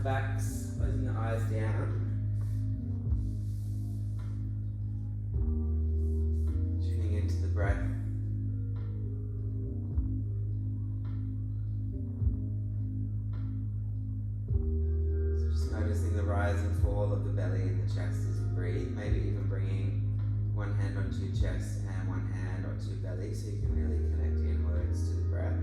backs, closing the eyes down. Tuning into the breath. So just noticing the rise and fall of the belly and the chest as you breathe. Maybe even bringing one hand onto your chest and one hand onto your belly so you can really connect inwards to the breath.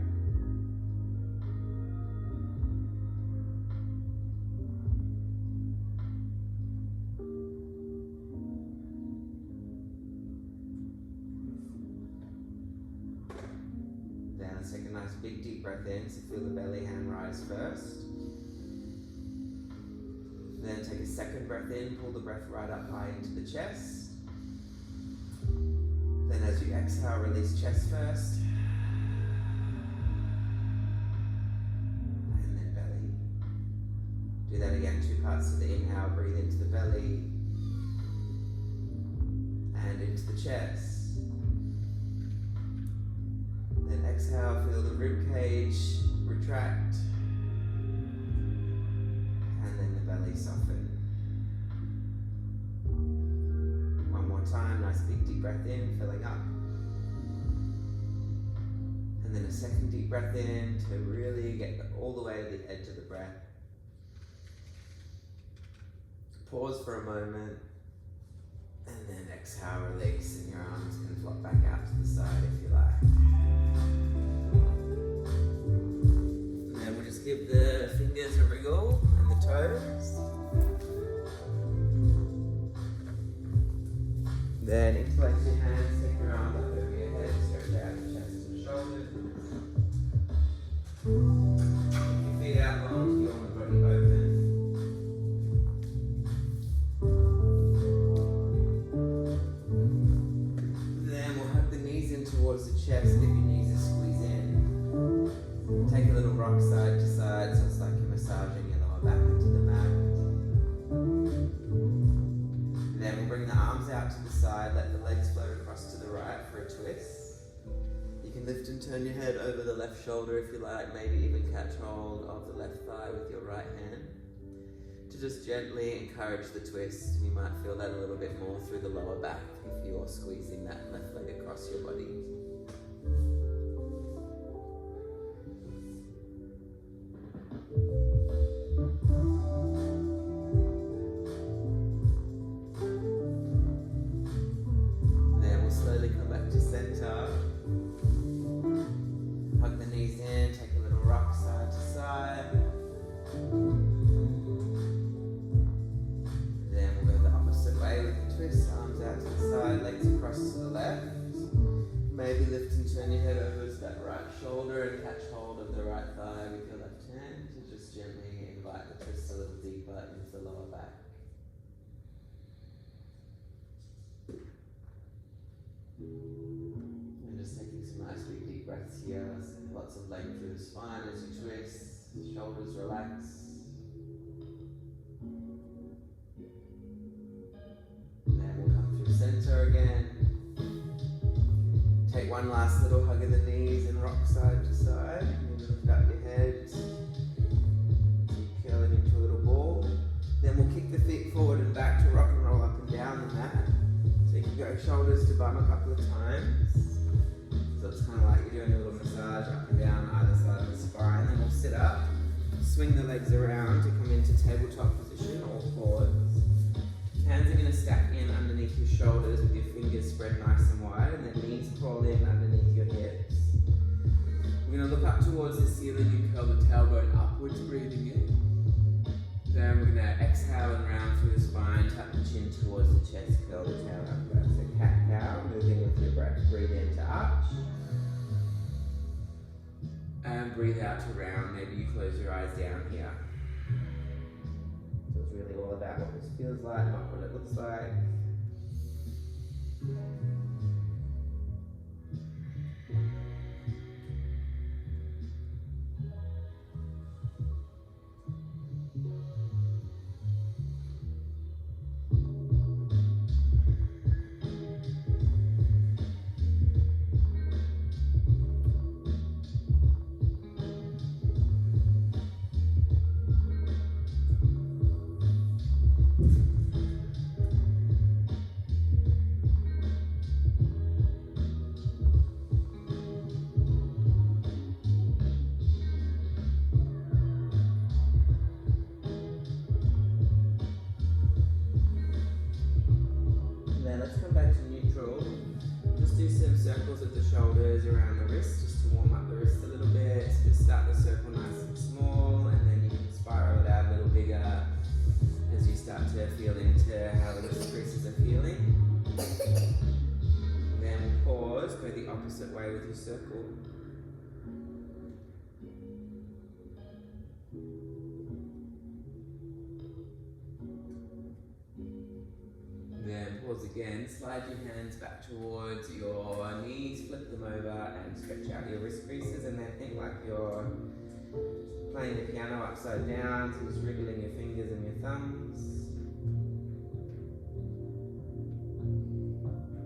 Then let's take a nice big deep breath in, so feel the belly hand rise first. Then take a second breath in, pull the breath right up high into the chest. Then as you exhale, release chest first. And then belly. Do that again, 2 parts to the inhale, breathe into the belly. And into the chest. Then exhale, feel the rib cage retract. And then the belly soften. One more time, nice big deep breath in, filling up. And then a second deep breath in to really get all the way to the edge of the breath. Pause for a moment. And then exhale, release, and your arms can flop back out to the side if you like. And then we'll just give the fingers a wriggle and the toes. Then interlace your hands, take your arms up over your head, stretch out your chest and shoulders. Keep your feet out long, keep your body open. Then we'll hug the knees in towards the chest, if your knees are squeeze in. Take a little rock side to side, so it's like you're massaging your lower back into the mat. Then we'll bring the arms out to the side, let the legs float across to the right for a twist. You can lift and turn your head over the left shoulder if you like, maybe even catch hold of the left thigh with your right hand. To just gently encourage the twist, you might feel that a little bit more through the lower back if you're squeezing that left leg across your body. Maybe lift and turn your head over to that right shoulder and catch hold of the right thigh with your left hand to just gently invite the twist a little deeper into the lower back. And just taking some nice big deep breaths here, lots of length through the spine as you twist, shoulders relax. Then we'll come through center again. Take one last little hug of the knees and rock side to side. Maybe lift up your head. Curl it into a little ball. Then we'll kick the feet forward and back to rock and roll up and down the mat. So you can go shoulders to bum a couple of times. So it's kind of like you're doing a little massage up and down either side of the spine. Then we'll sit up, swing the legs around to come into tabletop position or pause. Hands are going to stack in underneath your shoulders with your fingers spread nice and wide, and then knees crawl in underneath your hips. We're going to look up towards the ceiling and curl the tailbone upwards, breathing in. Then we're going to exhale and round through the spine, tap the chin towards the chest, curl the tail upwards. So cat-cow, moving with your breath. Breathe in to arch. And breathe out to round. Maybe you close your eyes down here. So it's really all about what this feels like, not what it looks like. let's come back to neutral. Just do some circles of the shoulders around the wrist, just to warm up the wrist a little bit. So just start the circle nice and small, and then you can spiral it out a little bigger as you start to feel into how the wrist creases are feeling. And then pause, go the opposite way with your circle. Then pause again, slide your hands back towards your knees, flip them over and stretch out your wrist creases, and then think like you're playing the piano upside down, so just wriggling your fingers and your thumbs.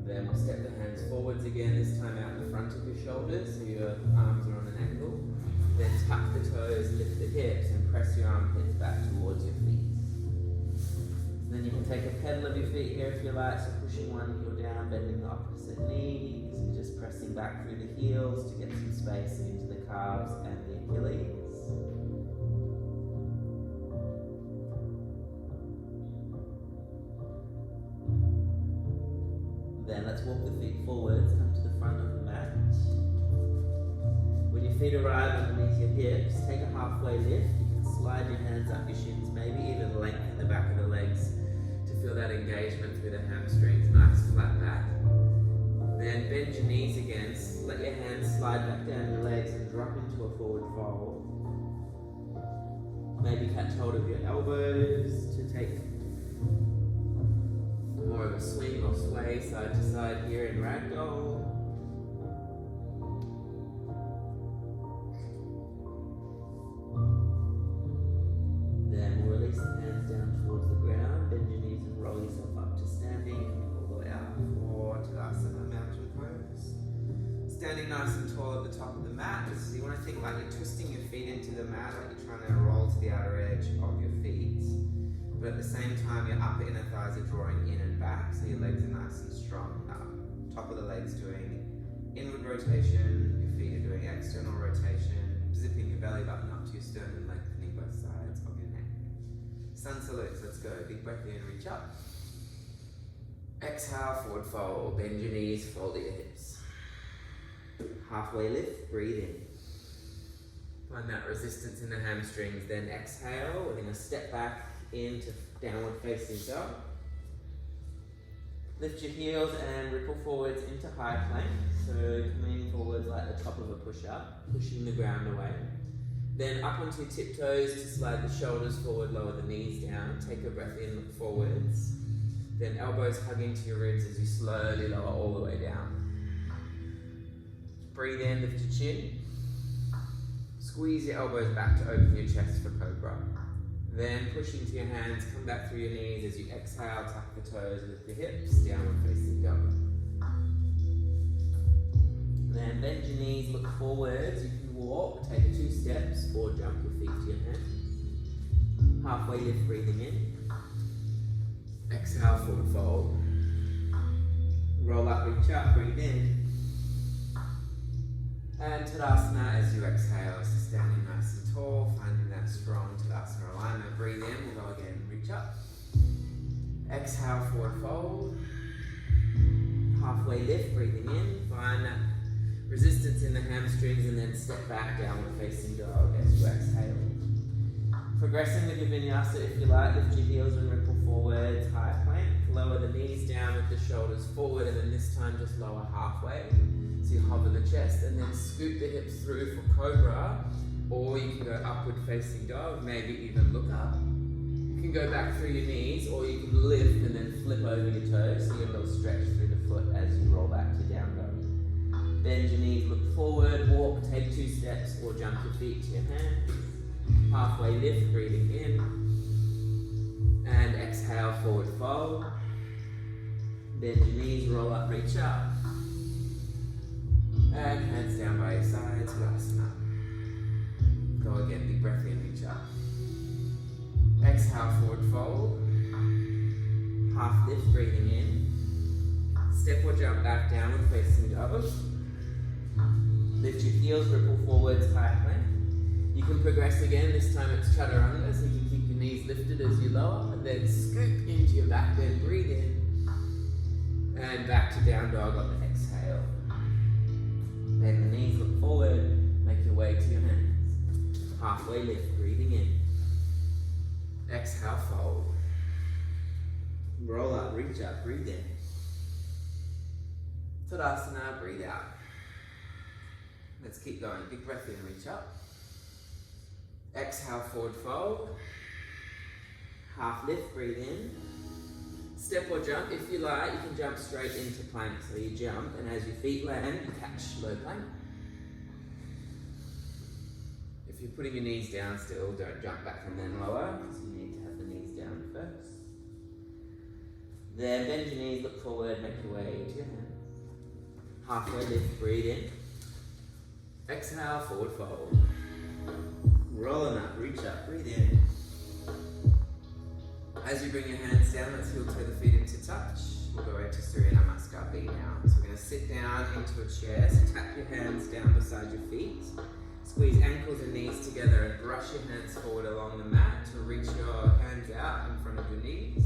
Then we'll step the hands forwards again, this time out in front of your shoulders, so your arms are on an angle. Then tuck the toes, lift the hips, and press your armpits back towards your feet. Then you can take a pedal of your feet here if you like, so pushing one heel down, bending the opposite knees, and just pressing back through the heels to get some space into the calves and the Achilles. Then let's walk the feet forwards, come to the front of the mat. When your feet arrive underneath your hips, take a halfway lift. You can slide your hands up your shins, maybe even lengthen the back of the legs to feel that engagement through the hamstrings, nice flat back. Then bend your knees again, let your hands slide back down your legs and drop into a forward fold. Maybe catch hold of your elbows to take more of a swing or sway side to side here in ragdoll. Then we'll release the hands down towards the ground, bend your knees and roll yourself up to standing, all the way out for Tadasana, mountain pose. Standing nice and tall at the top of the mat, so you want to think like you're twisting your feet into the mat, like you're trying to roll to the outer edge of your feet. But at the same time, your upper inner thighs are drawing in and back, so your legs are nice and strong. Top of the legs doing inward rotation, your feet are doing external rotation, zipping your belly button up to your sternum, lengthening both sides of your neck. Sun salutes, let's go. Big breath in, reach up. Exhale, forward fold, bend your knees, fold your hips. Halfway lift, breathe in. Find that resistance in the hamstrings, then exhale, we're going to step back into downward facing dog. Lift your heels and ripple forwards into high plank. So coming forwards like the top of a push-up, pushing the ground away. Then up onto your tiptoes to slide the shoulders forward, lower the knees down. Take a breath in, look forwards. Then elbows hug into your ribs as you slowly lower all the way down. Breathe in, lift your chin. Squeeze your elbows back to open your chest for cobra. Then push into your hands, come back through your knees as you exhale, tuck the toes, lift the hips, downward facing dog. Then bend your knees, look forwards, you can walk, take 2 steps or jump your feet to your hands. Halfway lift, breathing in. Exhale, forward fold. Roll up, reach up, breathe in. And Tadasana as you exhale, so standing nice and tall, finding that strong Tadasana alignment. Breathe in, we'll go again, reach up. Exhale, forward fold. Halfway lift, breathing in. Find that resistance in the hamstrings and then step back, downward facing dog as you exhale. Progressing with your Vinyasa if you like, lift your heels and ripple forwards, high plank. Lower the knees down with the shoulders forward, and then this time just lower halfway. So you hover the chest and then scoop the hips through for cobra, or you can go upward facing dog, maybe even look up. You can go back through your knees, or you can lift and then flip over your toes, so you get a little stretch through the foot as you roll back to down dog. Bend your knees, look forward, walk, take 2 steps, or jump your feet to your hands. Halfway lift, breathing in. And exhale, forward fold. Bend your knees, roll up, reach up. And hands down by your sides, Tadasana. Go again, big breath in, reach up. Exhale, forward fold. Half lift, breathing in. Step or jump back, downward facing dog. Lift your heels, ripple forwards, high plank. You can progress again, this time it's chaturanga, so you can keep your knees lifted as you lower, and then scoop into your back bend, breathe in. And back to down dog on the exhale. Bend the knees, look forward, make your way to your hands. Halfway lift, breathing in. Exhale, fold. Roll up, reach up, breathe in. Tadasana, breathe out. Let's keep going. Big breath in, reach up. Exhale, forward fold. Half lift, breathe in. Step or jump, if you like, you can jump straight into plank. So you jump, and as your feet land, you catch low plank. If you're putting your knees down still, don't jump back and then lower, because you need to have the knees down first. Then bend your knees, look forward, make your way to your hands. Halfway lift, breathe in. Exhale, forward fold. Rolling up, reach up, breathe in. As you bring your hands down, let's heel toe the feet into touch. We'll go into Surya Namaskar B now. So we're going to sit down into a chair. So tap your hands down beside your feet. Squeeze ankles and knees together and brush your hands forward along the mat to reach your hands out in front of your knees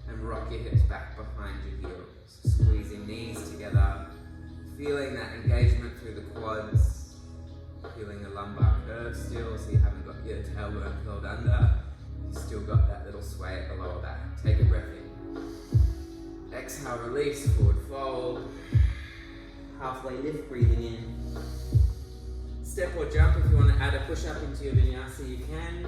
and rock your hips back behind your heels. Squeezing knees together, feeling that engagement through the quads, feeling the lumbar curve still so you haven't got your tailbone curled under. You've still got that little sway at the lower back. Take a breath in. Exhale, release, forward fold. Halfway lift, breathing in. Step or jump, if you want to add a push-up into your vinyasa, you can.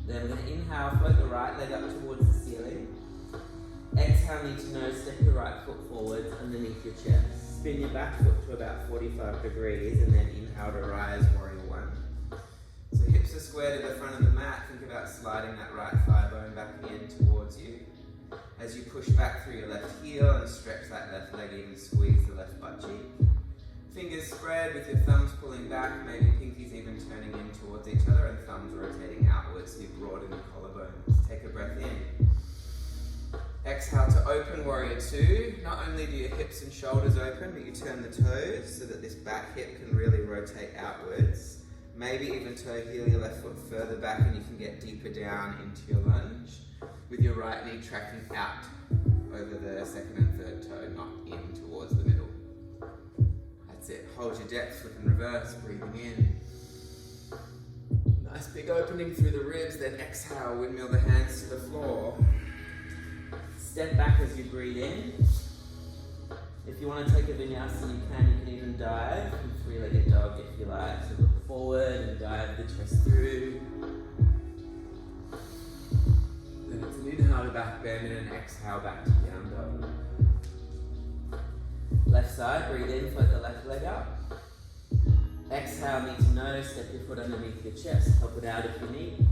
Then we're going to inhale, float the right leg up towards the ceiling. Exhale, knee to nose, step your right foot forwards underneath your chest. Spin your back foot to about 45 degrees and then inhale to rise, warrior one. So hips are square to the front of the mat. Think about sliding that right thigh bone back in towards you. As you push back through your left heel and stretch that left leg, even squeeze the left butt cheek. Fingers spread with your thumbs pulling back, maybe pinkies even turning in towards each other and thumbs rotating outwards so you broaden your collarbones. Take a breath in. Exhale to open warrior two. Not only do your hips and shoulders open, but you turn the toes so that this back hip can really rotate outwards. Maybe even toe heel your left foot further back and you can get deeper down into your lunge with your right knee tracking out over the second and third toe, not in towards the middle. That's it. Hold your depth, flip and reverse, breathing in. Nice big opening through the ribs, then exhale, windmill the hands to the floor. Step back as you breathe in. If you want to take a vinyasa, you can even dive. Three-legged dog if you like. So look forward and dive the chest through. Then it's an inhale to back bend and an exhale back to down dog. Left side, breathe in, float the left leg up. Exhale, knee to nose, step your foot underneath your chest. Help it out if you need.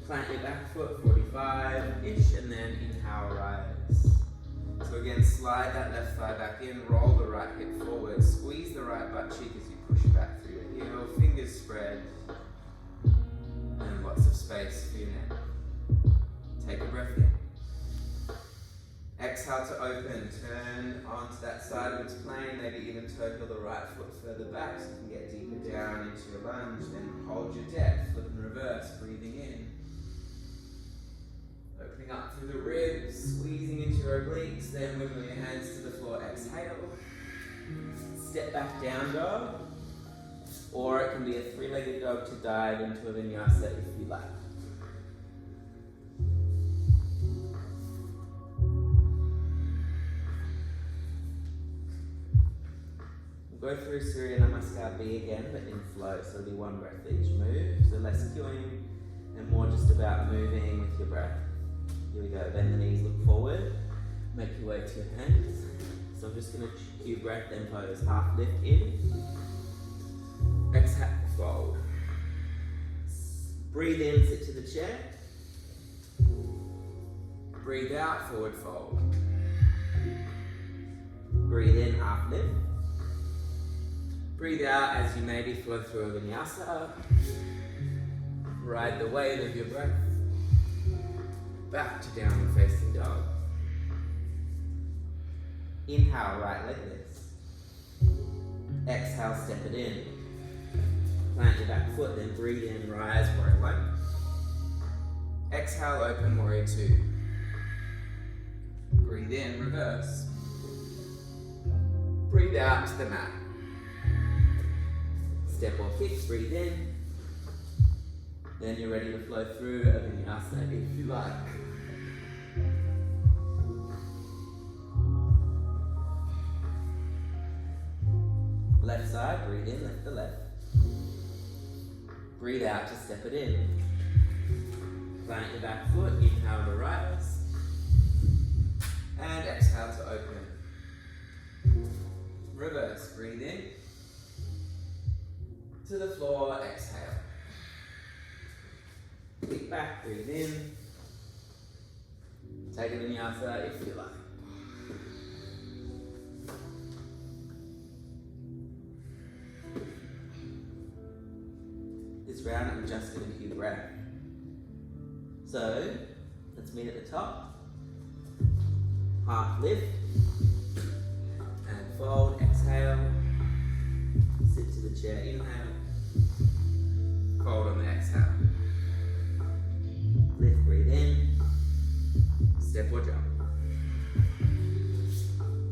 Plant your back foot, 45-ish, and then inhale, rise. So again, slide that left thigh back in, roll the right hip forward, squeeze the right butt cheek as you push back through your heel, fingers spread, and lots of space for your neck. Take a breath in. Exhale to open, turn onto that sideways plane, maybe even toe heel the right foot further back so you can get deeper down into your lunge, then hold your depth, flip and reverse, breathing in. Opening up through the ribs, squeezing into your obliques, then wiggle your hands to the floor, exhale. Step back down dog, or it can be a three-legged dog to dive into a vinyasa if you like. We'll go through Surya Namaskar B again, but in flow, so it'll be one breath each move, so less queuing and more just about moving with your breath. Here we go, bend the knees, look forward, make your way to your hands. So I'm just going to cue breath, then pose. Half lift in, exhale, fold. Breathe in, sit to the chair. Breathe out, forward fold. Breathe in, half lift. Breathe out as you maybe flow through a vinyasa. Ride the wave of your breath. Back to downward facing dog. Inhale, right leg lifts. Exhale, step it in. Plant your back foot, then breathe in, rise, warrior one. Exhale, open, warrior two. Breathe in, reverse. Breathe out to the mat. Step or kick, breathe in. Then you're ready to flow through a vinyasa if you like. Left side, breathe in, lift the left. Breathe out to step it in. Plant your back foot, inhale to rise. And exhale to open. Reverse, breathe in. To the floor, exhale. Kick back, breathe in. Take a vinyasa if you like. This round I'm just going to do breath. So, let's meet at the top. Half lift. And fold, exhale. Sit to the chair, inhale. Fold on the exhale. Lift, breathe in. Step or jump.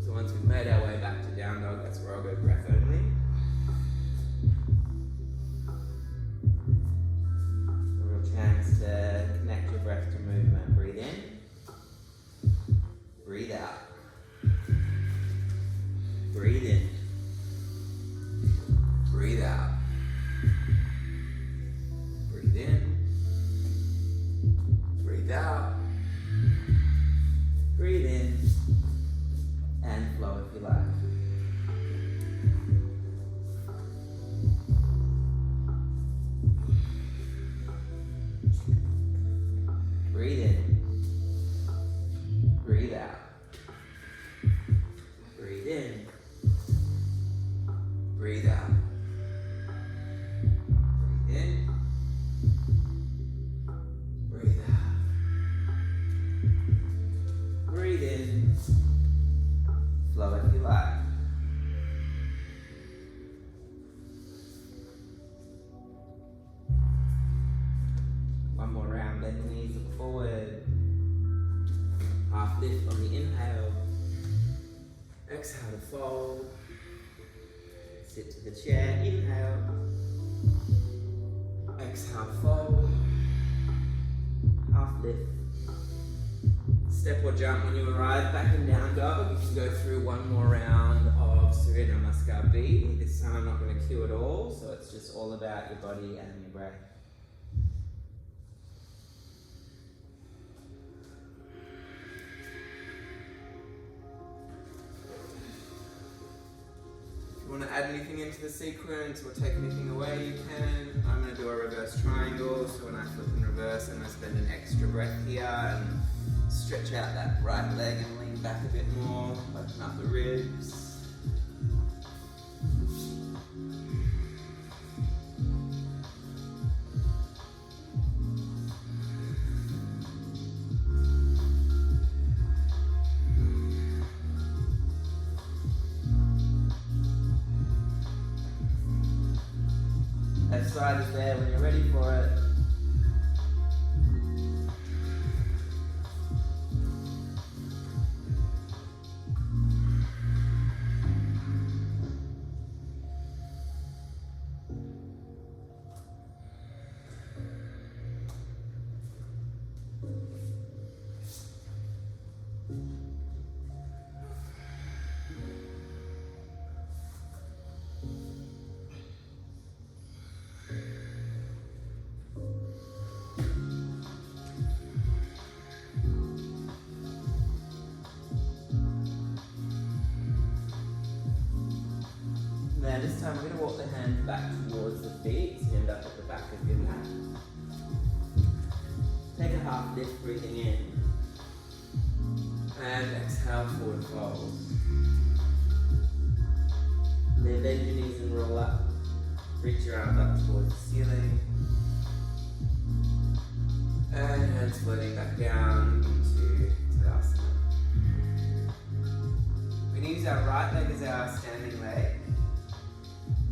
So once we've made our way back to down dog, that's where I'll go breath only. A real chance to connect your breath to movement. Breathe in. Breathe out. Breathe in. Breathe out. Breathe in. Breathe out. Breathe in. And flow if you like. Breathe in. Breathe out. Breathe in. Breathe out. Breathe in. Breathe out. Breathe in. Flow if you like. One more round, bend the knees, look forward. Half lift on the inhale. Exhale to fold. Sit to the chair, inhale. Exhale, fold. Half lift. Step or jump when you arrive back in down dog. You can go through one more round of Surya Namaskar B. This time I'm not going to cue it all, so it's just all about your body and your breath. If you want to add anything into the sequence or take anything away, you can. I'm going to do a reverse triangle, so when I flip in reverse, I'm going to spend an extra breath here and stretch out that right leg and lean back a bit more, open up the ribs. Left side is there when you're ready for it. Now this time we're going to walk the hands back towards the feet, so you end up at the back of your mat. Take a half lift, breathing in. And exhale, forward fold. Then bend your knees and roll up. Reach your arms up towards the ceiling. And hands floating back down into Tadasana. We're going to use our right leg as our standing leg.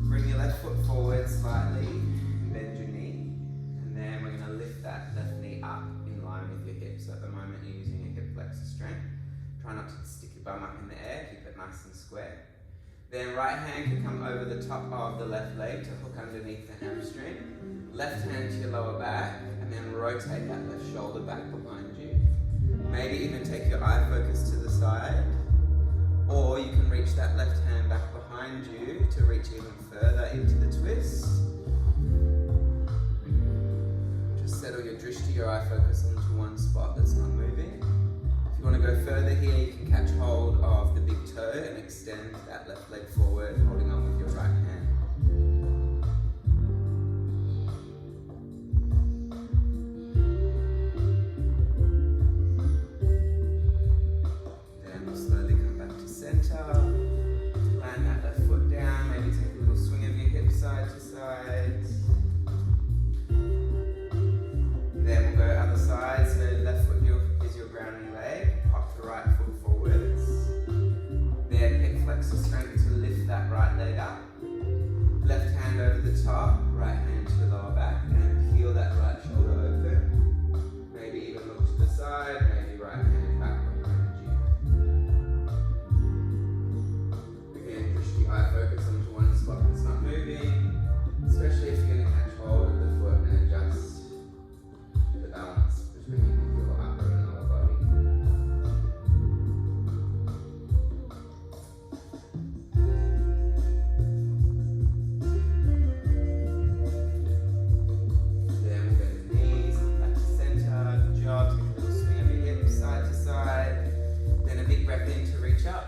Bring your left foot forward slightly, bend your knee, and then we're going to lift that left knee up in line with your hips. So at the moment you're using your hip flexor strength. Try not to stick your bum up in the air, keep it nice and square. Then right hand can come over the top of the left leg to hook underneath the hamstring. Left hand to your lower back, and then rotate that left shoulder back behind you. Maybe even take your eye focus to the side, or you can reach that left hand back behind you to reach even further into the twist. Just settle your drishti, your eye focus onto one spot that's not moving. If you want to go further here, you can catch hold of the big toe and extend that left leg forward, holding on with your right hand. Then we'll slowly come back to center. Land that left foot down, maybe take a little swing of your hips side to side. Then we'll go other side, so left foot is your grounding leg, pop the right foot forwards. Then hip flexor strength to lift that right leg up. Left hand over the top, right hand to the lower back, and peel that right shoulder open. Maybe even look to the side, maybe right hand back behind you. Again, push the eye focus onto one spot that's not moving, especially if you're going to catch hold of the foot and adjust the balance between your upper and lower body. Then we'll bend the knees, back to center, good job. Take a little swing of your hips side to side. Then a big breath in to reach up.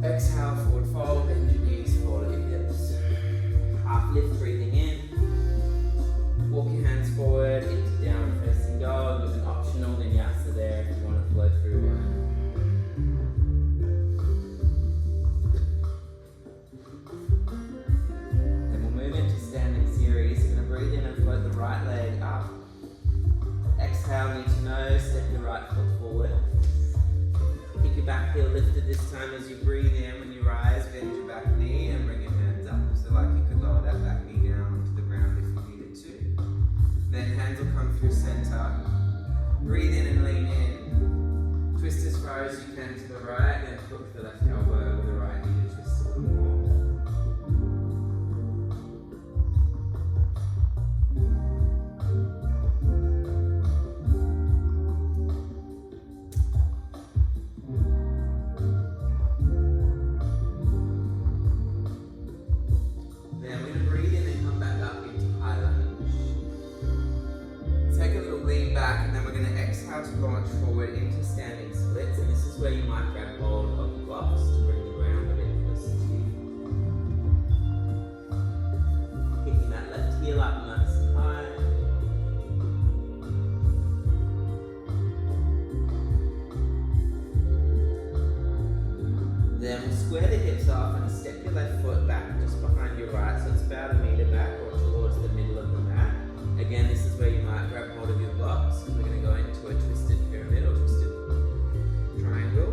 Exhale, forward fold, bend your knees, forward your hips. Half lift, breathing in. Walk your hands forward into down facing dog with an optional vinyasa there if you want to flow through one. Then we'll move into standing series. You're going to breathe in and float the right leg up. Exhale, knee to nose, step your right foot forward. Keep your back heel lifted this time as you breathe in. When you rise, bend your back knee and bring your hands up. So like you could lower that back knee down to the ground if you needed to. Then hands will come through center. Breathe in and lean in. Twist as far as you can to the right, then hook the left elbow over the right knee to twist a little more. Then we're going to breathe in and come back up into high lunge. Take a little lean back, and then we're going to exhale to launch forward into standing splits. And this is where you might grab hold of the blocks to bring the ground a bit closer to you. Picking that left heel up nice and high. Then we'll square the hips off and step your left foot back just behind your right, so it's about 1 meter back or towards the middle of the mat. Again, this is where you might grab hold of your blocks, because we're going to go into a twisted pyramid or twisted triangle.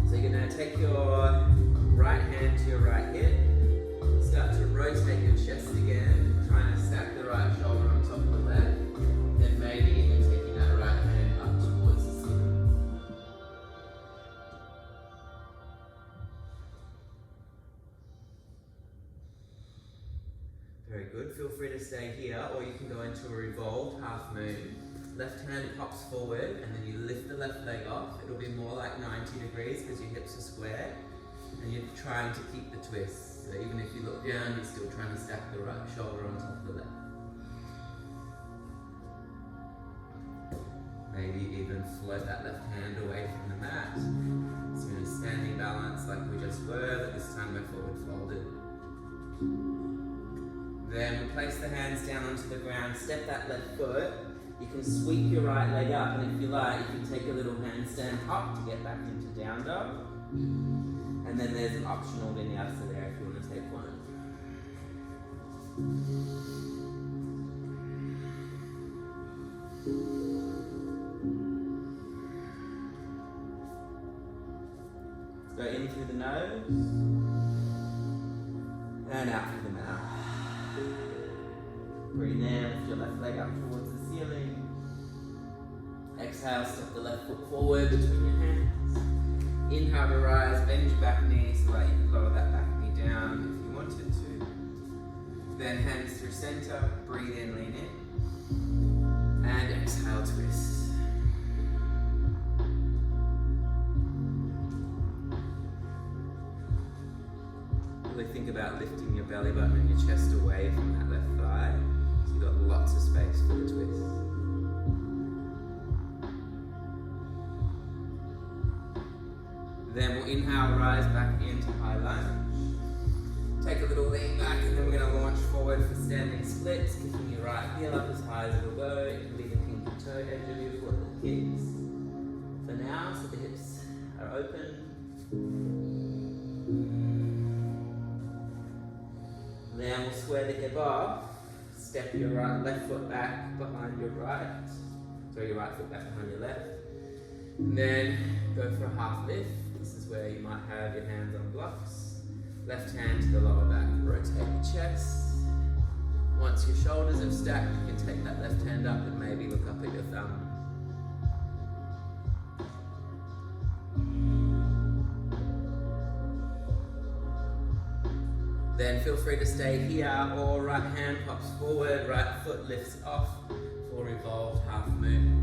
So you're going to take your right hand to your right hip, start to rotate your chest again, trying to stack the right shoulder on top of the left, then maybe even taking that right hand up towards the ceiling. Very good. Feel free to stay here, or you can go into a revolved half moon. Left hand pops forward, and then you lift the left leg off. It'll be more like 90 degrees because your hips are square, and you're trying to keep the twist. So even if you look down, you're still trying to stack the right shoulder on top of the left. Maybe even float that left hand away from the mat. So you're in a standing balance like we just were, but this time we're forward folded. Then we place the hands down onto the ground, step that left foot. You can sweep your right leg up, and if you like, you can take a little handstand up to get back into down dog. And then there's an optional vinyasa there if you want to take one. Go in through the nose. And out through the mouth. Breathe in, lift your left leg up towards the ceiling. Exhale, step the left foot forward between your hands. Inhale to rise, bend your back knee so that you can lower that back knee down if you wanted to. Then hands through center, breathe in, lean in. And exhale, twist. Really think about lifting your belly button and your chest away from that left thigh. So you've got lots of space for the twist. Then we'll inhale, rise back into high lunge. Take a little lean back and then we're going to launch forward for standing splits, kicking your right heel up as high as it'll go. It can be the pinky toe edge of your foot that kicks. For now, so the hips are open. Then we'll square the hip off. Step your left foot back behind your right. Sorry, your right foot back behind your left. And then go for a half lift. This is where you might have your hands on blocks. Left hand to the lower back. Rotate your chest. Once your shoulders have stacked, you can take that left hand up and maybe look up at your thumb. Then feel free to stay here, or right hand pops forward, right foot lifts off for revolved half moon.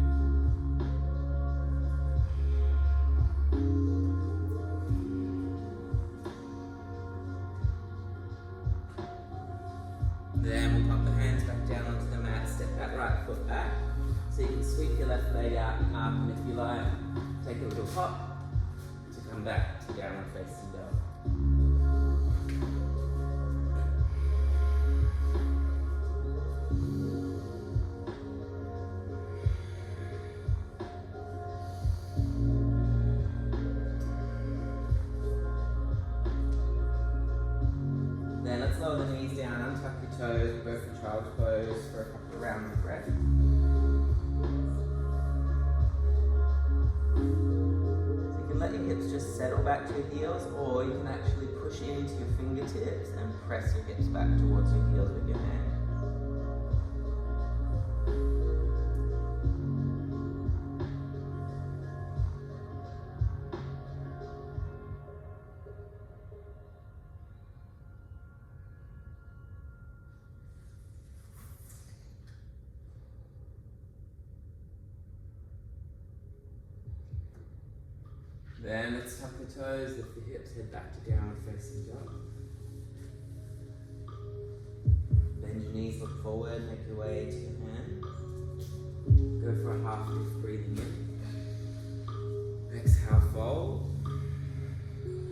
Then we'll pop the hands back down onto the mat, step that right foot back. So you can sweep your left leg out and up, and if you like, take a little hop to come back to downward facing dog. Then let's lower the knees down, untuck your toes, go for child's pose for a couple of rounds of breath. So you can let your hips just settle back to your heels, or you can actually push into your fingertips and press your hips back towards your heels with your hand. Then let's tuck the toes, lift the hips, head back to downward facing dog. Bend your knees, look forward, make your way to your hands. Go for a half lift, breathing in. Exhale, fold.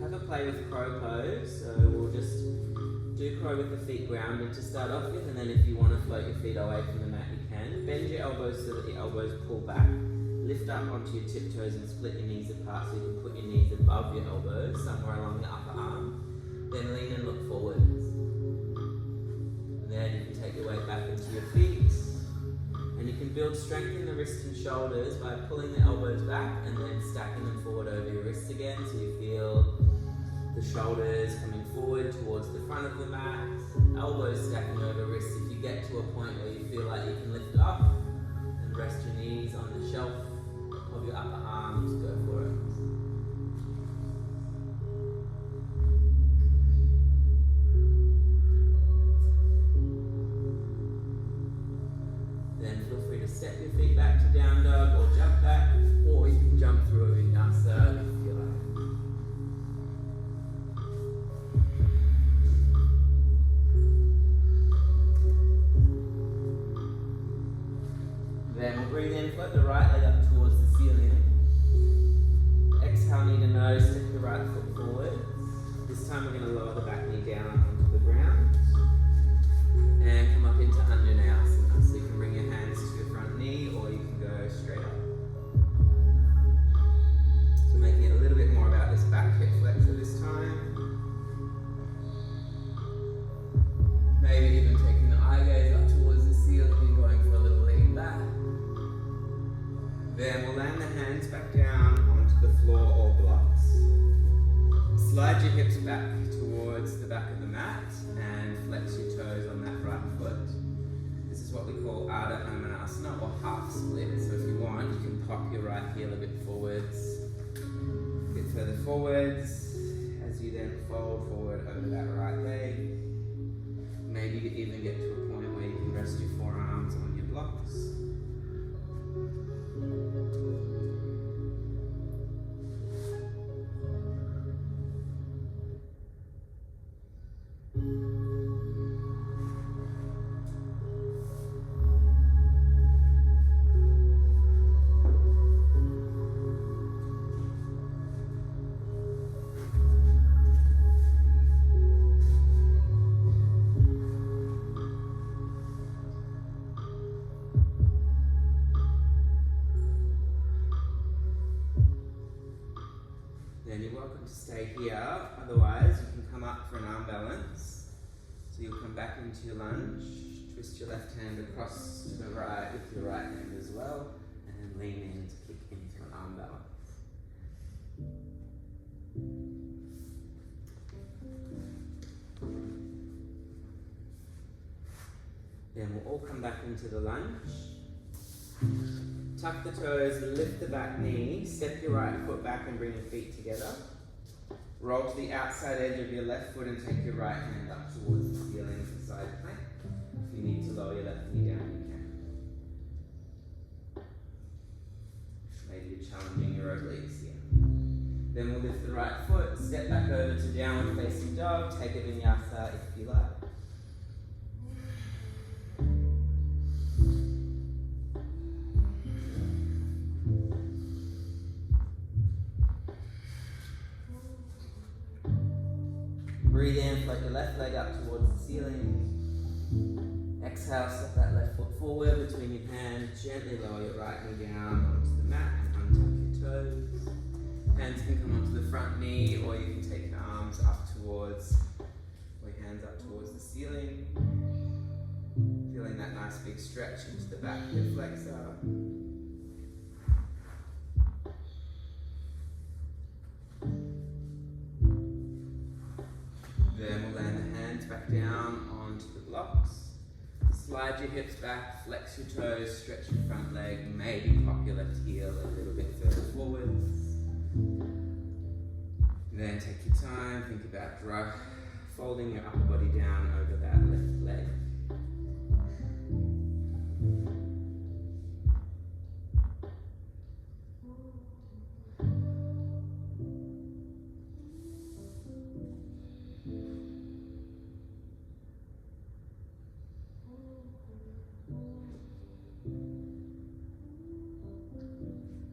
Have a play with crow pose, so we'll just do crow with the feet grounded to start off with, and then if you want to float your feet away from the mat, you can. Bend your elbows so that the elbows pull back. Lift up onto your tiptoes and split your knees apart so you can put your knees above your elbows, somewhere along the upper arm. Then lean and look forwards. And then you can take your weight back into your feet. And you can build strength in the wrists and shoulders by pulling the elbows back and then stacking them forward over your wrists again, so you feel the shoulders coming forward towards the front of the mat, elbows stacking over wrists. If you get to a point where you feel like you can lift up and rest your knees on the shelf of your upper arms, go for it. Then feel free to step your feet back to down dog or jump back, or you can jump through a vinyasa if you like. Then we'll breathe in, float the right leg up towards the ceiling. Exhale, knee to nose, step your right foot forward. This time we're going to lower the back knee down onto the ground. And come up into Vinyasa. So you can bring your hands to your front knee, or you can go straight up. So making it a little bit more about this back hip flexor this time. Maybe even taking the eye gaze up towards the ceiling and going for a little lean back. Then we'll land the hands back down onto the floor or blocks. Slide your hips back towards towards the back of the mat and flex your toes on that right foot. This is what we call Ardha Hanumanasana, or half split. So if you want, you can pop your right heel a bit forwards, a bit further forwards, as you then fold forward over that right leg. Maybe you even get to a point where you can rest your forearms on your blocks. Then you're welcome to stay here, otherwise you can come up for an arm balance. So you'll come back into your lunge, twist your left hand across to the right with your right hand as well, and then lean in to kick into an arm balance. Then we'll all come back into the lunge. Tuck the toes, lift the back knee, step your right foot back and bring your feet together. Roll to the outside edge of your left foot and take your right hand up towards the ceiling for side plank. If you need to lower your left knee down, you can. Maybe you're challenging your obliques here. Then we'll lift the right foot, step back over to downward facing dog, take a vinyasa if you like. Breathe in, float your left leg up towards the ceiling. Exhale, step that left foot forward between your hands. Gently lower your right knee down onto the mat and untuck your toes. Hands can come onto the front knee, or you can take your arms up towards, or your hands up towards the ceiling. Feeling that nice big stretch into the back hip flexor. Then we'll land the hands back down onto the blocks. Slide your hips back, flex your toes, stretch your front leg, maybe pop your left heel a little bit further forwards. Then take your time, think about folding your upper body down over that left leg.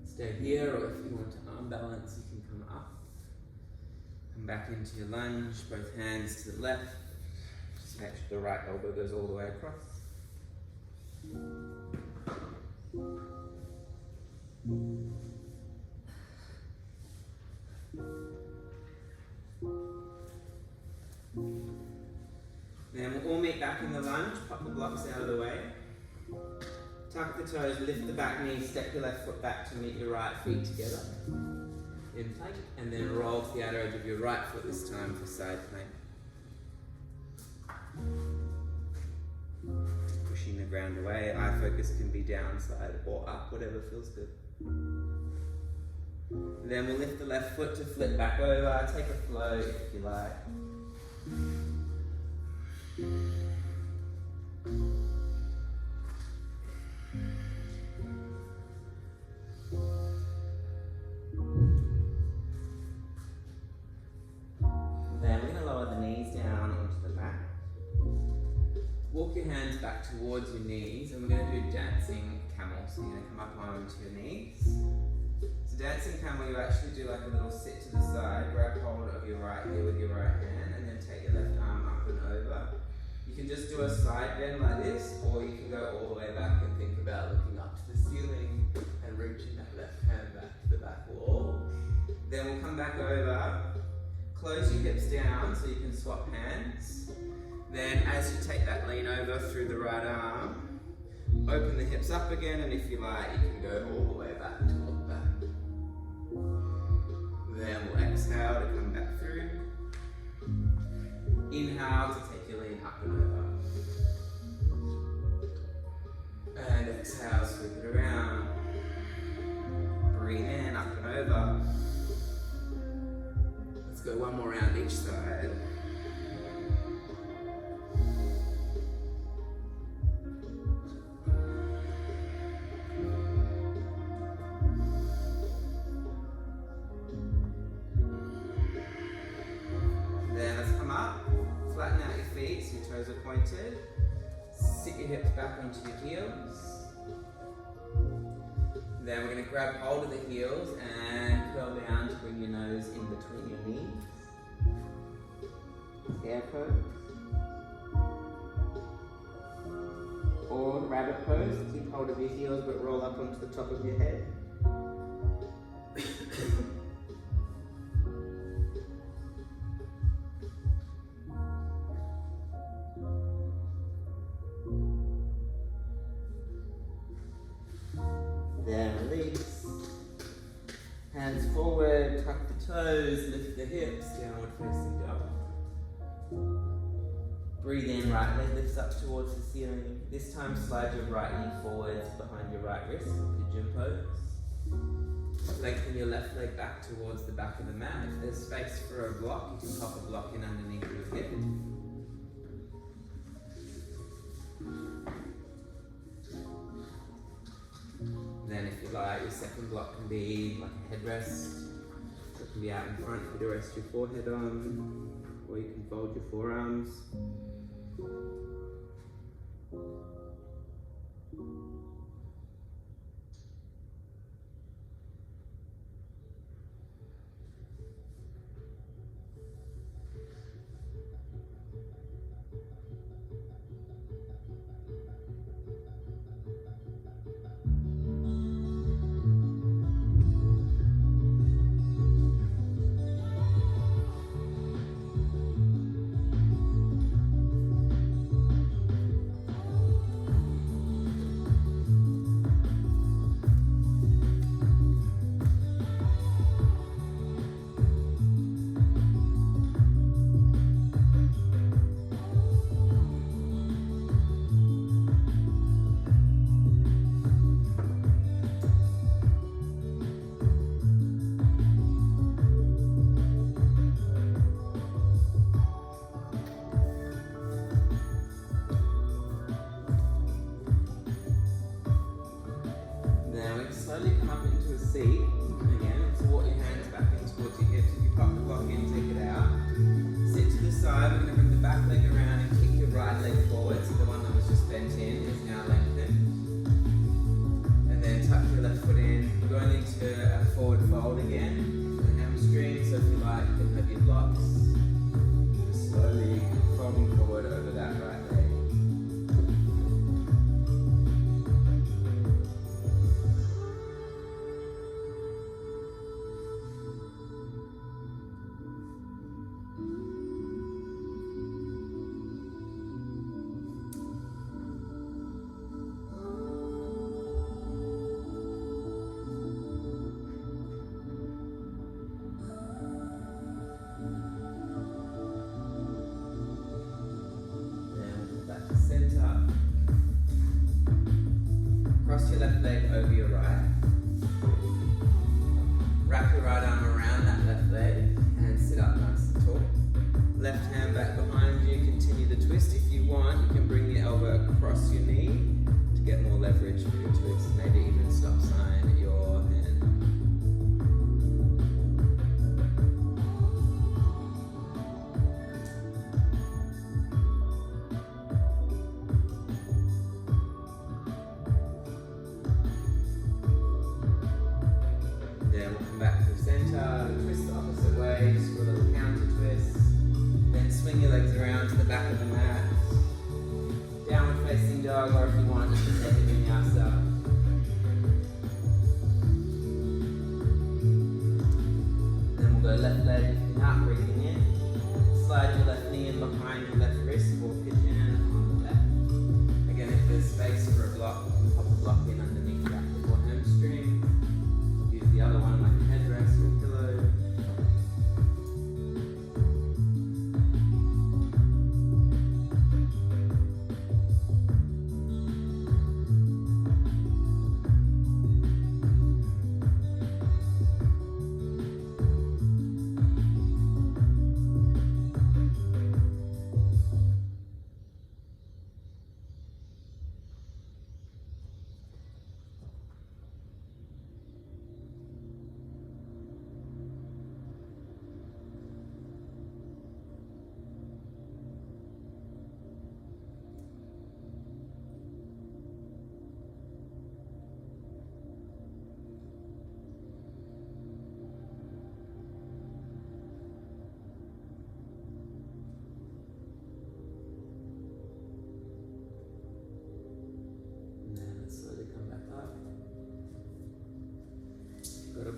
Stay here, or if you want to arm balance, you can come up. Come back into your lunge, both hands to the left. Just make sure the right elbow goes all the way across. Then we'll all meet back in the lunge, pop the blocks out of the way. Tuck the toes, lift the back knee, step your left foot back to meet your right feet together in plank, and then roll to the outer edge of your right foot this time for side plank. Pushing the ground away, eye focus can be downside or up, whatever feels good. Then we'll lift the left foot to flip back over, take a flow if you like. Then we're going to lower the knees down onto the mat. Walk your hands back towards your knees, and we're going to do dancing camel. So you're going to come up onto your knees. So dancing camel, you actually do like a little sit to the side, grab hold of your right ear with your right hand, and then take your left arm up and over. You can just do a side bend like this, or you can go all the way back and think about looking up to the ceiling and reaching that left hand back to the back wall. Then we'll come back over, close your hips down so you can swap hands. Then as you take that lean over through the right arm, open the hips up again, and if you like, you can go all the way back to look back. Then we'll exhale to come back through. Inhale to take your lean up and over. And exhale, sweep it around. Breathe in, up and over. Let's go one more round each side. Then let's come up, flatten out your feet so your toes are pointed. Sit your hips back onto your heels. Then we're going to grab hold of the heels and curl down to bring your nose in between your knees. Air pose. Or rabbit pose. Keep hold of your heels but roll up onto the top of your head. Then release. Hands forward, tuck the toes, lift the hips, downward facing dog. Breathe in, right leg lifts up towards the ceiling. This time slide your right knee forwards behind your right wrist, pigeon pose. Lengthen your left leg back towards the back of the mat. If there's space for a block, you can pop a block in underneath your hip. Then if you like, your second block can be like a headrest. It can be out in front for you to rest your forehead on, or you can fold your forearms. Slowly come up into a seat. Again, so walk your hands back in towards your hips. If you pop the block in, take it out. Sit to the side. We're going to bring the back leg around and kick your right leg forward. So the one that was just bent in is now lengthened. And then tuck your left foot in. We're going into a forward fold again. The hamstring. So if you like, you can have your blocks. Just slowly folding forward over that right leg. Center. Cross your left leg over your right. Wrap your right arm around that left leg and sit up nice and tall. Left hand back behind you, continue the twist. If you want, you can bring the elbow across your knee to get more leverage for your twist. Maybe even stop sign at your hand. Then we'll come back to the center, twist the opposite way, just for a little counter twist. Then swing your legs around to the back of the mat. Downward facing dog, or if you want, you can take a vinyasa. Then we'll go left leg out, breathing in. Slide your left knee in behind your left wrist for pigeon on the left. Again, if there's space for a block, you can pop a block in underneath your back or hamstring. The other one like a headrest or a pillow.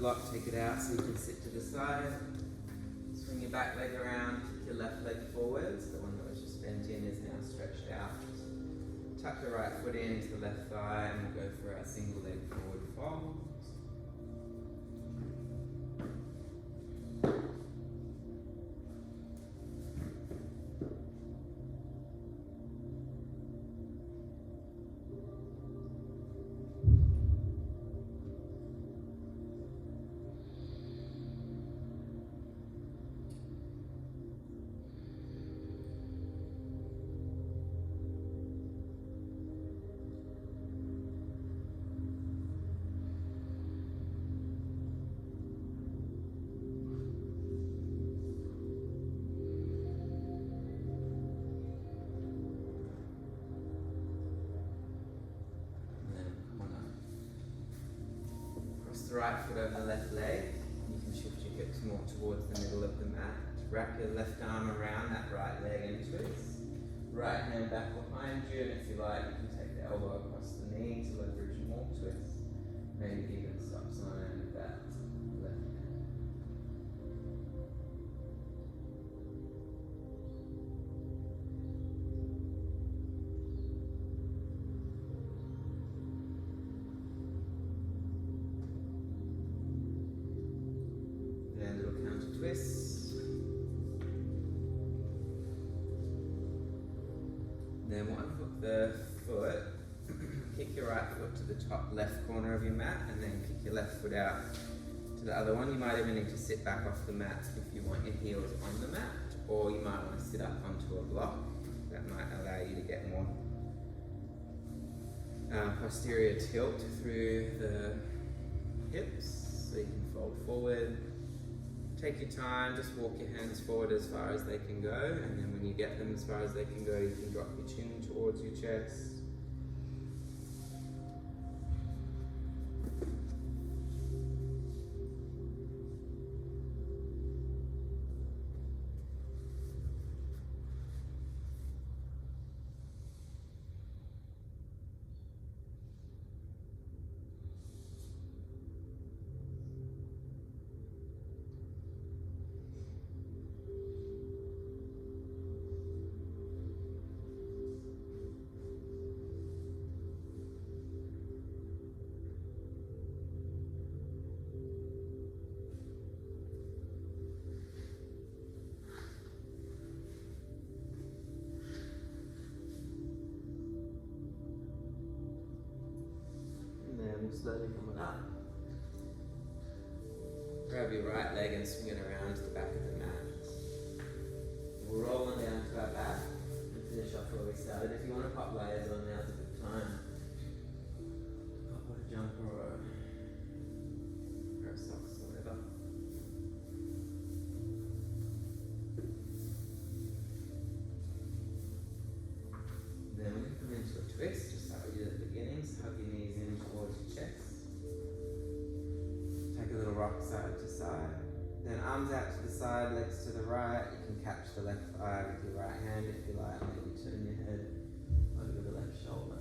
block, take it out so you can sit to the side. Swing your back leg around, kick your left leg forwards. The one that was just bent in is now stretched out. Tuck the right foot into the left thigh and we'll go for our single leg forward fold. The right foot over the left leg. You can shift your hips more towards the middle of the mat. Wrap your left arm around that right leg and twist. Right hand back behind you, and if you like, you can take the elbow across the knee to leverage more twist. Maybe even stop sign with that left hand. Twist. Then one hook the foot, kick your right foot to the top left corner of your mat and then kick your left foot out to the other one. You might even need to sit back off the mat if you want your heels on the mat, or you might want to sit up onto a block. That might allow you to get more posterior tilt through the hips, so you can fold forward. Take your time, just walk your hands forward as far as they can go, and then when you get them as far as they can go, you can drop your chin towards your chest. Slowly coming up. Grab your right leg and swing it around to the back of the mat. We'll roll on down to our back and finish off where we started. If you want to pop layers on, now's a good time. Pop on a jumper or a pair of socks or whatever. Then we can come into a twist, just like we did at the beginning. So hug your knees in towards your chest. Take a little rock side to side. Then arms out to the side, legs to the right. You can catch the left thigh with your right hand if you like. Maybe turn your head over the left shoulder.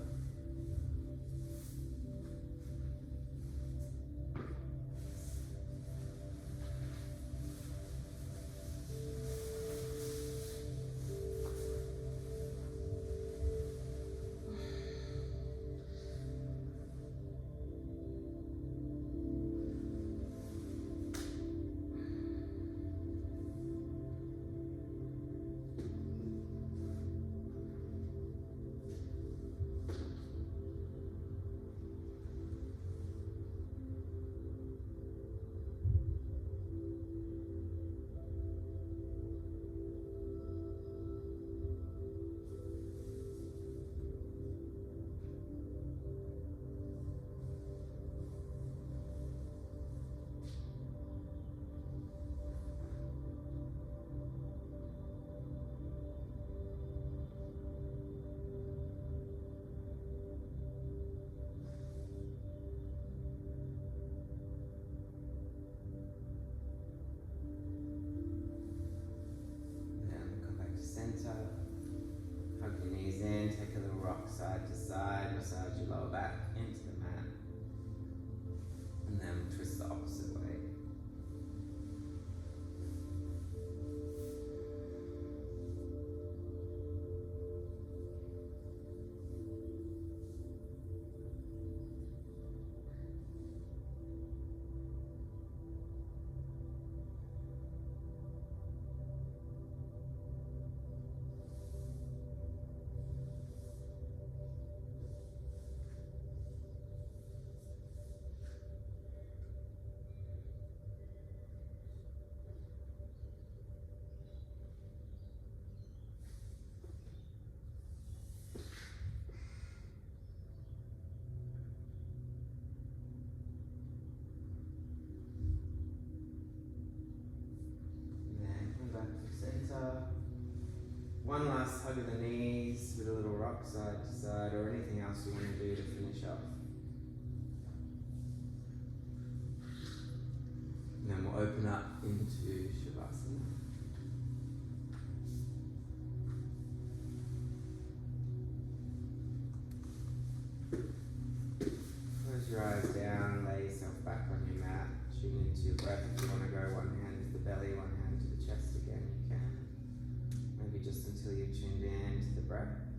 Hug your knees in, take a little rock side to side, massage your lower back into the mat, and then twist the opposite way. one last hug of the knees with a little rock side to side, or anything else you want to do to finish off. And then we'll open up into Shavasana. Close your eyes down, lay yourself back on your mat, tune into your breath. If you want to go one hand to the belly, one hand to the chest again, you can. Maybe just until you've tuned in to the breath.